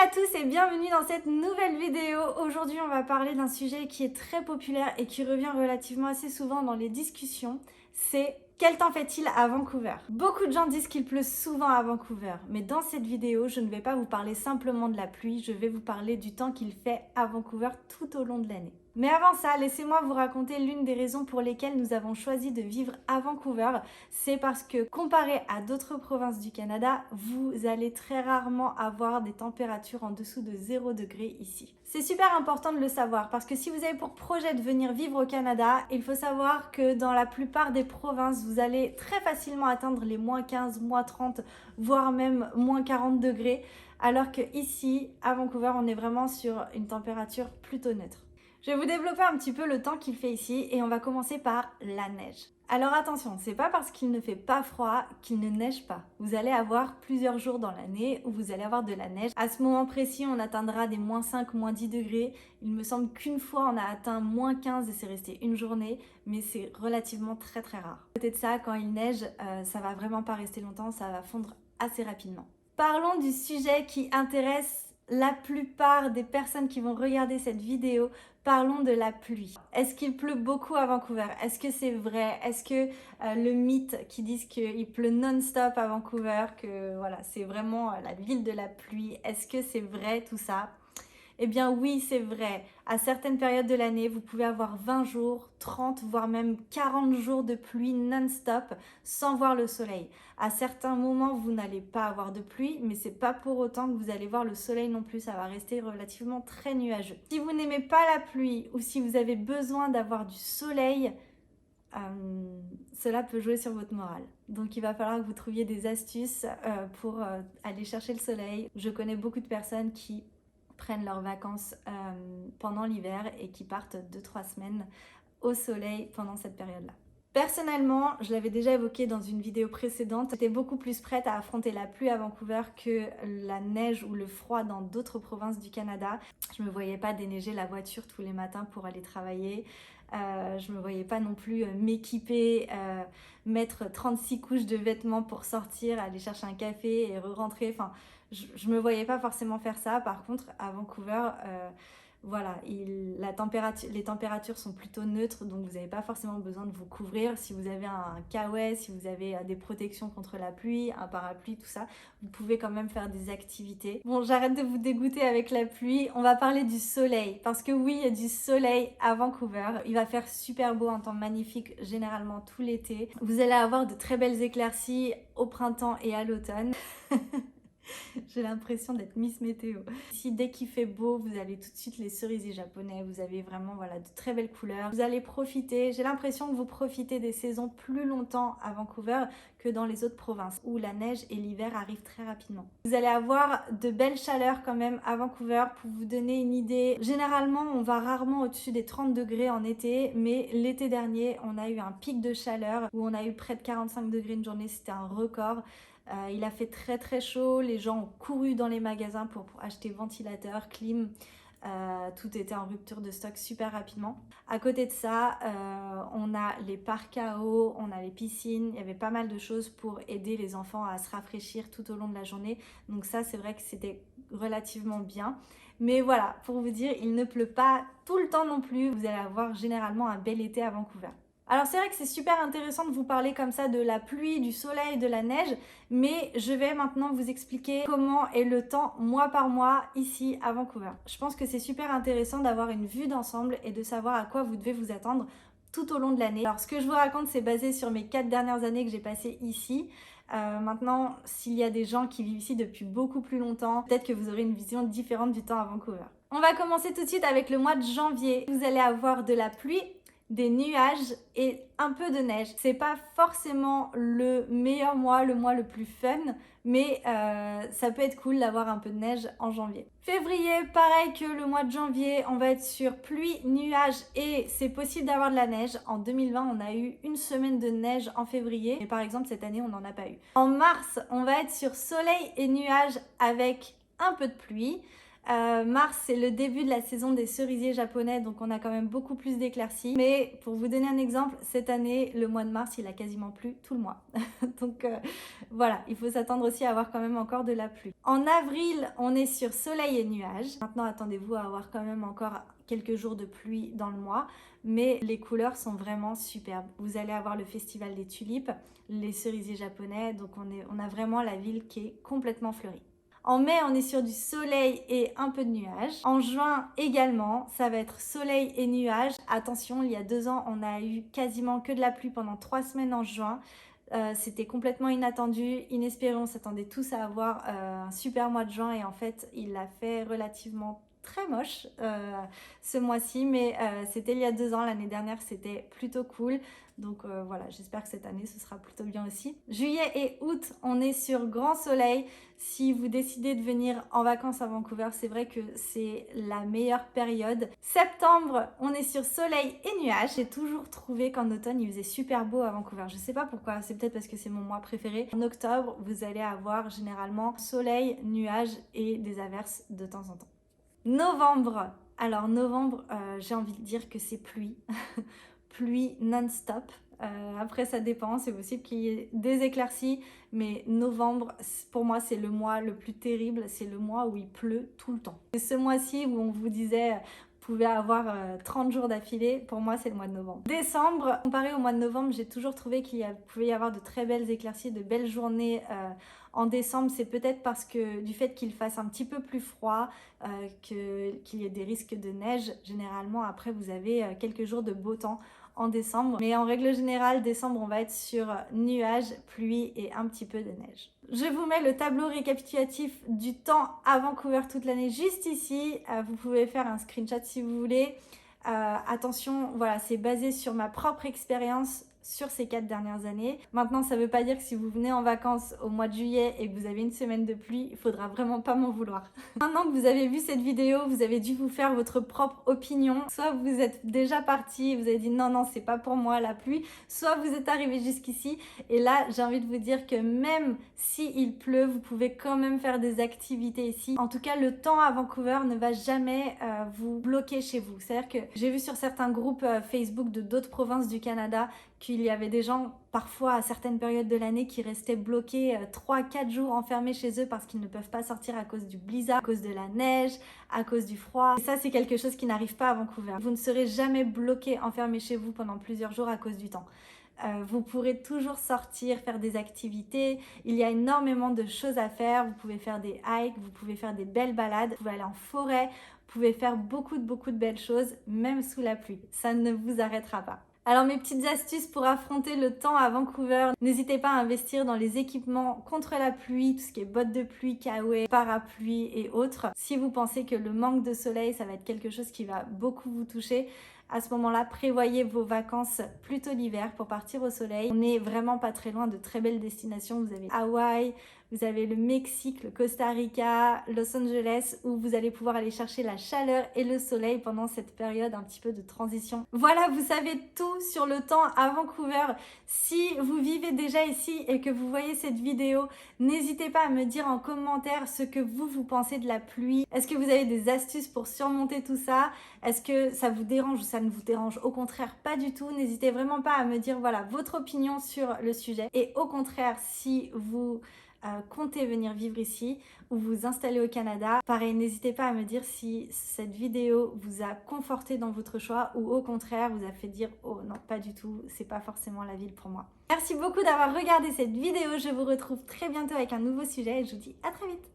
à tous et bienvenue dans cette nouvelle vidéo. Aujourd'hui, on va parler d'un sujet qui est très populaire et qui revient relativement assez souvent dans les discussions. C'est quel temps fait-il à Vancouver? Beaucoup de gens disent qu'il pleut souvent à Vancouver, mais dans cette vidéo, je ne vais pas vous parler simplement de la pluie, je vais vous parler du temps qu'il fait à Vancouver tout au long de l'année. Mais avant ça, laissez-moi vous raconter l'une des raisons pour lesquelles nous avons choisi de vivre à Vancouver. C'est parce que comparé à d'autres provinces du Canada, vous allez très rarement avoir des températures en dessous de 0 degré ici. C'est super important de le savoir parce que si vous avez pour projet de venir vivre au Canada, il faut savoir que dans la plupart des provinces, vous allez très facilement atteindre les moins 15, moins 30, voire même moins 40 degrés. Alors que ici, à Vancouver, on est vraiment sur une température plutôt neutre. Je vais vous développer un petit peu le temps qu'il fait ici et on va commencer par la neige. Alors attention, c'est pas parce qu'il ne fait pas froid qu'il ne neige pas. Vous allez avoir plusieurs jours dans l'année où vous allez avoir de la neige. À ce moment précis, on atteindra des moins 5, moins 10 degrés. Il me semble qu'une fois, on a atteint moins 15 et c'est resté une journée, mais c'est relativement très rare. À côté de ça, quand il neige, ça va vraiment pas rester longtemps, ça va fondre assez rapidement. Parlons du sujet qui intéresse la plupart des personnes qui vont regarder cette vidéo. Parlons de la pluie. Est-ce qu'il pleut beaucoup à Vancouver? Est-ce que c'est vrai? Est-ce que le mythe qui dit qu'il pleut non-stop à Vancouver, que voilà, c'est vraiment la ville de la pluie, est-ce que c'est vrai tout ça? Eh bien oui, c'est vrai. À certaines périodes de l'année, vous pouvez avoir 20 jours, 30, voire même 40 jours de pluie non-stop sans voir le soleil. À certains moments, vous n'allez pas avoir de pluie, mais c'est pas pour autant que vous allez voir le soleil non plus. Ça va rester relativement très nuageux. Si vous n'aimez pas la pluie ou si vous avez besoin d'avoir du soleil, cela peut jouer sur votre morale. Donc il va falloir que vous trouviez des astuces pour aller chercher le soleil. Je connais beaucoup de personnes qui prennent leurs vacances pendant l'hiver et qui partent 2-3 semaines au soleil pendant cette période-là. Personnellement, je l'avais déjà évoqué dans une vidéo précédente, j'étais beaucoup plus prête à affronter la pluie à Vancouver que la neige ou le froid dans d'autres provinces du Canada. Je me voyais pas déneiger la voiture tous les matins pour aller travailler. Je me voyais pas non plus m'équiper, mettre 36 couches de vêtements pour sortir, aller chercher un café et re-rentrer. Enfin, je me voyais pas forcément faire ça. Par contre, à Vancouver, voilà, les températures sont plutôt neutres, donc vous n'avez pas forcément besoin de vous couvrir. Si vous avez un kawaii, si vous avez des protections contre la pluie, un parapluie, tout ça, vous pouvez quand même faire des activités. Bon, j'arrête de vous dégoûter avec la pluie. On va parler du soleil, parce que oui, il y a du soleil à Vancouver. Il va faire super beau, un temps magnifique, généralement tout l'été. Vous allez avoir de très belles éclaircies au printemps et à l'automne. J'ai l'impression d'être Miss Météo. Ici, dès qu'il fait beau, vous avez tout de suite les cerisiers japonais. Vous avez vraiment voilà, de très belles couleurs. Vous allez profiter. J'ai l'impression que vous profitez des saisons plus longtemps à Vancouver que dans les autres provinces où la neige et l'hiver arrivent très rapidement. Vous allez avoir de belles chaleurs quand même à Vancouver. Pour vous donner une idée, généralement, on va rarement au-dessus des 30 degrés en été, mais l'été dernier, on a eu un pic de chaleur où on a eu près de 45 degrés une journée. C'était un record. Il a fait très chaud, les gens ont couru dans les magasins pour acheter ventilateurs, clim, tout était en rupture de stock super rapidement. À côté de ça, on a les parcs à eau, on a les piscines, il y avait pas mal de choses pour aider les enfants à se rafraîchir tout au long de la journée. Donc ça, c'est vrai que c'était relativement bien. Mais voilà, pour vous dire, il ne pleut pas tout le temps non plus. Vous allez avoir généralement un bel été à Vancouver. Alors c'est vrai que c'est super intéressant de vous parler comme ça de la pluie, du soleil, de la neige, mais je vais maintenant vous expliquer comment est le temps mois par mois ici à Vancouver. Je pense que c'est super intéressant d'avoir une vue d'ensemble et de savoir à quoi vous devez vous attendre tout au long de l'année. Alors ce que je vous raconte, c'est basé sur mes 4 dernières années que j'ai passées ici. Maintenant, s'il y a des gens qui vivent ici depuis beaucoup plus longtemps, peut-être que vous aurez une vision différente du temps à Vancouver. On va commencer tout de suite avec le mois de janvier. Vous allez avoir de la pluie, des nuages et un peu de neige. C'est pas forcément le meilleur mois, le mois le plus fun, mais ça peut être cool d'avoir un peu de neige en janvier. Février, pareil que le mois de janvier, on va être sur pluie, nuages et c'est possible d'avoir de la neige. En 2020, on a eu une semaine de neige en février, mais par exemple cette année, on n'en a pas eu. En mars, on va être sur soleil et nuages avec un peu de pluie. Mars, c'est le début de la saison des cerisiers japonais, donc on a quand même beaucoup plus d'éclaircies. Mais pour vous donner un exemple, cette année, le mois de mars, il a quasiment plu tout le mois. Donc voilà, il faut s'attendre aussi à avoir quand même encore de la pluie. En avril, on est sur soleil et nuages. Maintenant, attendez-vous à avoir quand même encore quelques jours de pluie dans le mois, mais les couleurs sont vraiment superbes. Vous allez avoir le festival des tulipes, les cerisiers japonais, donc on a vraiment la ville qui est complètement fleurie. En mai, on est sur du soleil et un peu de nuages. En juin également, ça va être soleil et nuages. Attention, il y a 2 ans, on a eu quasiment que de la pluie pendant 3 semaines en juin. C'était complètement inattendu, inespéré, on s'attendait tous à avoir un super mois de juin et en fait, il l'a fait relativement très moche ce mois-ci, mais c'était il y a 2 ans, l'année dernière c'était plutôt cool, donc voilà, j'espère que cette année ce sera plutôt bien aussi. Juillet et août, on est sur grand soleil. Si vous décidez de venir en vacances à Vancouver, c'est vrai que c'est la meilleure période. Septembre, on est sur soleil et nuages. J'ai toujours trouvé qu'en automne il faisait super beau à Vancouver, je sais pas pourquoi, c'est peut-être parce que c'est mon mois préféré. En octobre, vous allez avoir généralement soleil, nuages et des averses de temps en temps. Novembre. Alors novembre, j'ai envie de dire que c'est pluie. Pluie non-stop. Après, ça dépend. C'est possible qu'il y ait des éclaircies. Mais novembre, pour moi, c'est le mois le plus terrible. C'est le mois où il pleut tout le temps. C'est ce mois-ci où on vous disait... Vous pouvez avoir 30 jours d'affilée. Pour moi, c'est le mois de novembre. Décembre, comparé au mois de novembre, j'ai toujours trouvé qu'il pouvait y avoir de très belles éclaircies, de belles journées en décembre. C'est peut-être parce que du fait qu'il fasse un petit peu plus froid, qu'il y ait des risques de neige. Généralement, après, vous avez quelques jours de beau temps en décembre. Mais en règle générale, décembre, on va être sur nuages, pluie et un petit peu de neige. Je vous mets le tableau récapitulatif du temps à Vancouver toute l'année juste ici. Vous pouvez faire un screenshot si vous voulez. Attention, voilà, c'est basé sur ma propre expérience sur ces 4 dernières années. Maintenant, ça ne veut pas dire que si vous venez en vacances au mois de juillet et que vous avez une semaine de pluie, il faudra vraiment pas m'en vouloir. Maintenant que vous avez vu cette vidéo, vous avez dû vous faire votre propre opinion. Soit vous êtes déjà parti et vous avez dit non, non, c'est pas pour moi la pluie. Soit vous êtes arrivé jusqu'ici. Et là, j'ai envie de vous dire que même s'il pleut, vous pouvez quand même faire des activités ici. En tout cas, le temps à Vancouver ne va jamais vous bloquer chez vous. C'est-à-dire que j'ai vu sur certains groupes Facebook de d'autres provinces du Canada qu'il y avait des gens, parfois à certaines périodes de l'année, qui restaient bloqués 3-4 jours enfermés chez eux parce qu'ils ne peuvent pas sortir à cause du blizzard, à cause de la neige, à cause du froid. Et ça, c'est quelque chose qui n'arrive pas à Vancouver. Vous ne serez jamais bloqué, enfermé chez vous pendant plusieurs jours à cause du temps. Vous pourrez toujours sortir, faire des activités. Il y a énormément de choses à faire. Vous pouvez faire des hikes, vous pouvez faire des belles balades, vous pouvez aller en forêt, vous pouvez faire beaucoup de belles choses, même sous la pluie. Ça ne vous arrêtera pas. Alors mes petites astuces pour affronter le temps à Vancouver, n'hésitez pas à investir dans les équipements contre la pluie, tout ce qui est bottes de pluie, kawaii, parapluie et autres. Si vous pensez que le manque de soleil, ça va être quelque chose qui va beaucoup vous toucher, à ce moment-là, prévoyez vos vacances plutôt l'hiver pour partir au soleil. On n'est vraiment pas très loin de très belles destinations. Vous avez Hawaï, vous avez le Mexique, le Costa Rica, Los Angeles, où vous allez pouvoir aller chercher la chaleur et le soleil pendant cette période un petit peu de transition. Voilà, vous savez tout sur le temps à Vancouver. Si vous vivez déjà ici et que vous voyez cette vidéo, n'hésitez pas à me dire en commentaire ce que vous pensez de la pluie. Est-ce que vous avez des astuces pour surmonter tout ça? Est-ce que ça vous dérange ou ça ne vous dérange? Au contraire, pas du tout. N'hésitez vraiment pas à me dire voilà votre opinion sur le sujet. Et au contraire, si vous comptez venir vivre ici ou vous installer au Canada, pareil, n'hésitez pas à me dire si cette vidéo vous a conforté dans votre choix ou au contraire vous a fait dire oh non, pas du tout, c'est pas forcément la ville pour moi. Merci beaucoup d'avoir regardé cette vidéo. Je vous retrouve très bientôt avec un nouveau sujet et je vous dis à très vite.